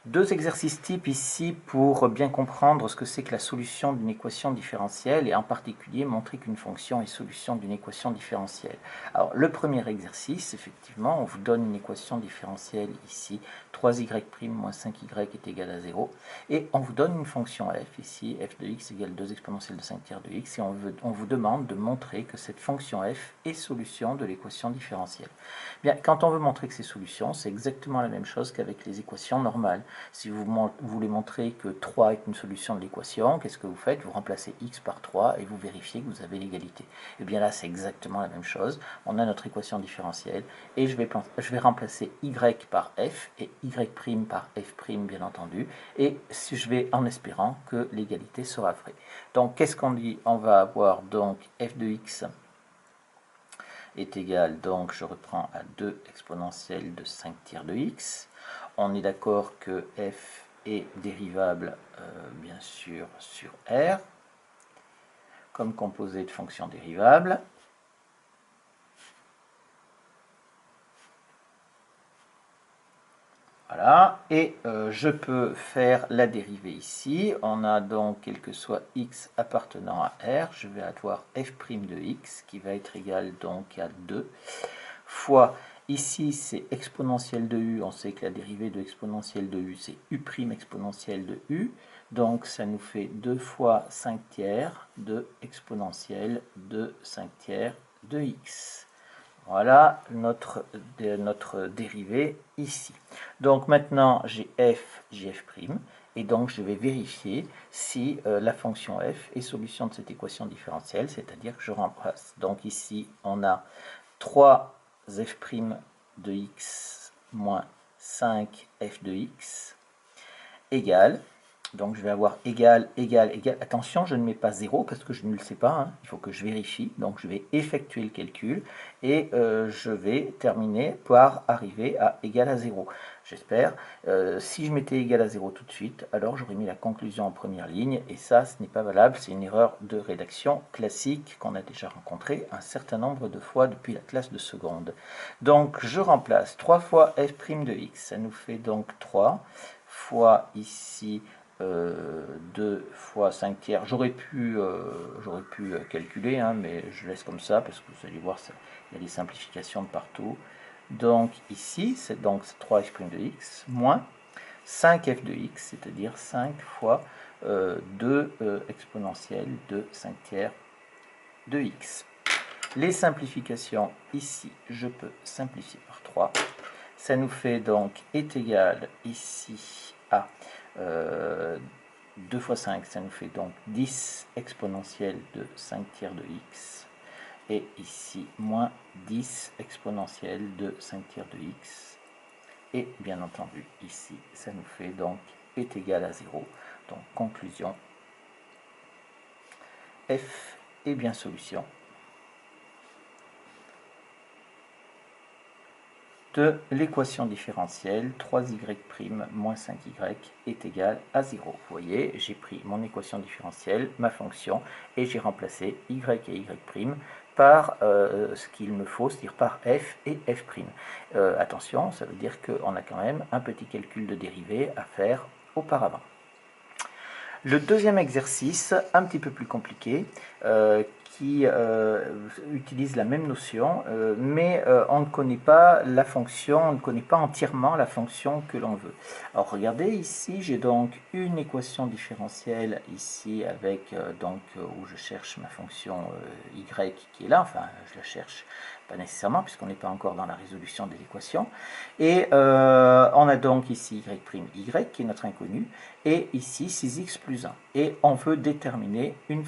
Deux exercices types ici pour bien comprendre ce que c'est que la solution d'une équation différentielle et en particulier montrer qu'une fonction est solution d'une équation différentielle. Alors le premier exercice, effectivement, on vous donne une équation différentielle ici, 3y' moins 5y est égal à 0, et on vous donne une fonction f ici, f de x égale 2 exponentielle de 5 tiers de x, et on vous demande de montrer que cette fonction f est solution de l'équation différentielle. Bien, quand on veut montrer que c'est solution, c'est exactement la même chose qu'avec les équations normales. Si vous voulez montrer que 3 est une solution de l'équation, qu'est-ce que vous faites? Vous remplacez x par 3 et vous vérifiez que vous avez l'égalité. Et bien là, c'est exactement la même chose. On a notre équation différentielle et je vais remplacer y par f et y' par f', bien entendu, et je vais en espérant que l'égalité sera vraie. Donc, qu'est-ce qu'on dit? On va avoir donc f de x est égal, donc je reprends à 2 exponentielle de 5 tiers de x. On est d'accord que f est dérivable, bien sûr, sur R, comme composé de fonctions dérivables. Voilà, et je peux faire la dérivée ici. On a donc, quel que soit x appartenant à R, je vais avoir f' de x qui va être égal donc à 2 fois, ici c'est exponentielle de u, on sait que la dérivée de exponentielle de u c'est u' exponentielle de u, donc ça nous fait 2 fois 5 tiers de exponentielle de 5 tiers de x. Voilà notre dérivée ici. Donc maintenant j'ai f, j'ai f', et donc je vais vérifier si la fonction f est solution de cette équation différentielle, c'est-à-dire que je remplace. Donc ici on a 3 f' de x moins 5 f de x égale, donc je vais avoir égal, égal, égal. Attention, je ne mets pas 0 parce que je ne le sais pas, hein. Il faut que je vérifie. Donc je vais effectuer le calcul et je vais terminer par arriver à égal à 0. J'espère. Si je mettais égal à 0 tout de suite, alors j'aurais mis la conclusion en première ligne et ça, ce n'est pas valable. C'est une erreur de rédaction classique qu'on a déjà rencontrée un certain nombre de fois depuis la classe de seconde. Donc je remplace 3 fois f' de x. Ça nous fait donc 3 fois ici 2 fois 5 tiers. J'aurais pu calculer, hein, mais je laisse comme ça parce que vous allez voir, il y a des simplifications de partout. Donc ici, c'est donc 3f' de x moins 5f de x, c'est-à-dire 5 fois 2 exponentielle de 5 tiers de x. Les simplifications ici, je peux simplifier par 3. Ça nous fait donc est égal ici à 2 fois 5, ça nous fait donc 10 exponentielle de 5 tiers de x. Et ici, moins 10 exponentielle de 5 tiers de x. Et bien entendu, ici, ça nous fait donc est égal à 0. Donc, conclusion, f est bien solution de l'équation différentielle 3y' moins 5y est égal à 0. Vous voyez, j'ai pris mon équation différentielle, ma fonction, et j'ai remplacé y et y' par ce qu'il me faut, c'est-à-dire par f et f'. Attention, ça veut dire qu'on a quand même un petit calcul de dérivée à faire auparavant. Le deuxième exercice, un petit peu plus compliqué, qui utilise la même notion, mais on ne connaît pas la fonction, on ne connaît pas entièrement la fonction que l'on veut. Alors regardez ici, j'ai donc une équation différentielle ici avec où je cherche ma fonction y qui est là, enfin je la cherche pas nécessairement puisqu'on n'est pas encore dans la résolution de l'équation. Et on a donc ici y' qui est notre inconnu, et ici 6x plus 1. Et on veut déterminer une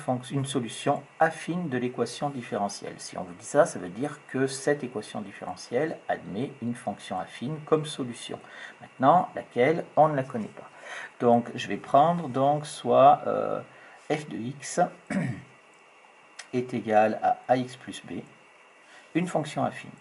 solution affine de l'équation différentielle. Si on vous dit ça, ça veut dire que cette équation différentielle admet une fonction affine comme solution. Maintenant, laquelle, on ne la connaît pas. Donc, je vais prendre donc soit f de x est égal à ax plus b, une fonction affine.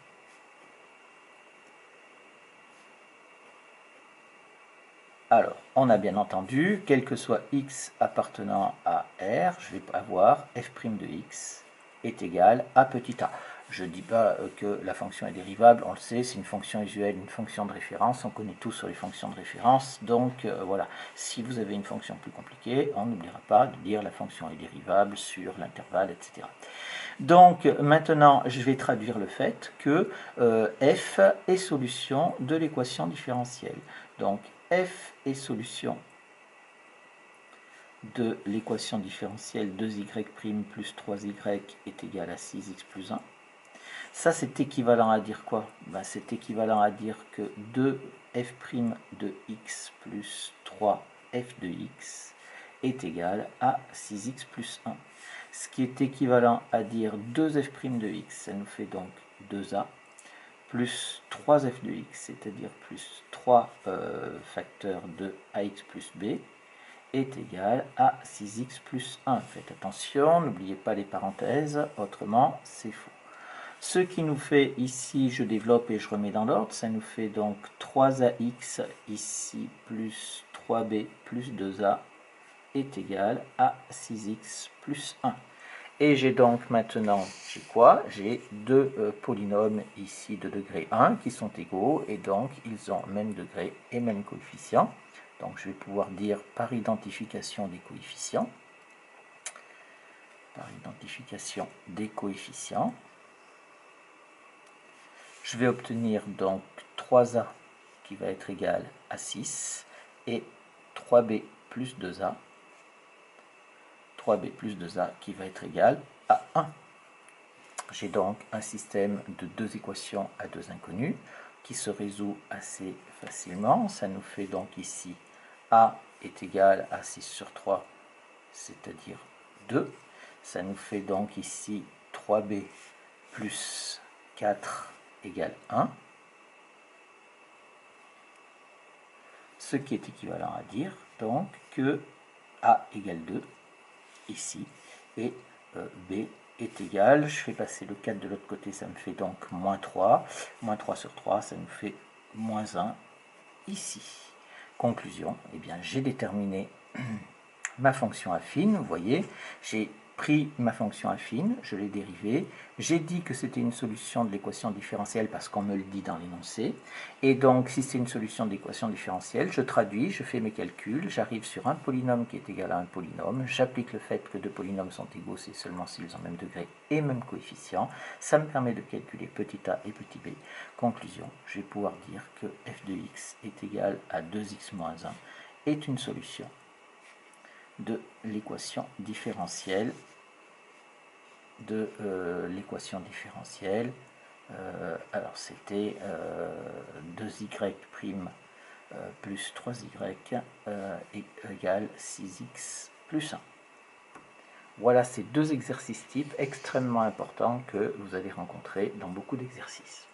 Alors, on a bien entendu, quel que soit x appartenant à R, je vais avoir f' de x est égal à petit a. Je ne dis pas que la fonction est dérivable, on le sait, c'est une fonction usuelle, une fonction de référence, on connaît tout sur les fonctions de référence, donc voilà, si vous avez une fonction plus compliquée, on n'oubliera pas de dire la fonction est dérivable sur l'intervalle, etc. Donc maintenant, je vais traduire le fait que f est solution de l'équation différentielle. Donc f est solution de l'équation différentielle 2y' plus 3y est égal à 6x plus 1. Ça, c'est équivalent à dire quoi? Ben, c'est équivalent à dire que 2f' de x plus 3f de x est égal à 6x plus 1. Ce qui est équivalent à dire 2f' de x, ça nous fait donc 2a, plus 3f de x, c'est-à-dire plus 3 facteurs de ax plus b, est égal à 6x plus 1. Faites attention, n'oubliez pas les parenthèses, autrement c'est faux. Ce qui nous fait ici, je développe et je remets dans l'ordre, ça nous fait donc 3ax ici plus 3b plus 2a est égal à 6x plus 1. Et j'ai donc maintenant, j'ai quoi? J'ai deux polynômes ici de degré 1 qui sont égaux, et donc ils ont même degré et même coefficient. Donc je vais pouvoir dire par identification des coefficients, je vais obtenir donc 3a qui va être égal à 6 et 3b plus 2a, qui va être égal à 1. J'ai donc un système de deux équations à deux inconnus qui se résout assez facilement. Ça nous fait donc ici a est égal à 6 sur 3, c'est-à-dire 2. Ça nous fait donc ici 3b plus 4 égale 1. Ce qui est équivalent à dire donc que a égale 2 ici et b est égal, je fais passer le 4 de l'autre côté, ça me fait donc moins 3. Moins 3 sur 3, ça nous fait moins 1 ici. Conclusion, eh bien j'ai déterminé ma fonction affine, vous voyez, j'ai pris ma fonction affine, je l'ai dérivée, j'ai dit que c'était une solution de l'équation différentielle parce qu'on me le dit dans l'énoncé, et donc si c'est une solution de l'équation différentielle, je traduis, je fais mes calculs, j'arrive sur un polynôme qui est égal à un polynôme, j'applique le fait que deux polynômes sont égaux, c'est seulement s'ils ont même degré et même coefficient, ça me permet de calculer petit a et petit b. Conclusion, je vais pouvoir dire que f de x est égal à 2x moins 1 est une solution de l'équation différentielle alors c'était 2y' plus 3y égale 6x plus 1. Voilà ces deux exercices types extrêmement importants que vous allez rencontrer dans beaucoup d'exercices.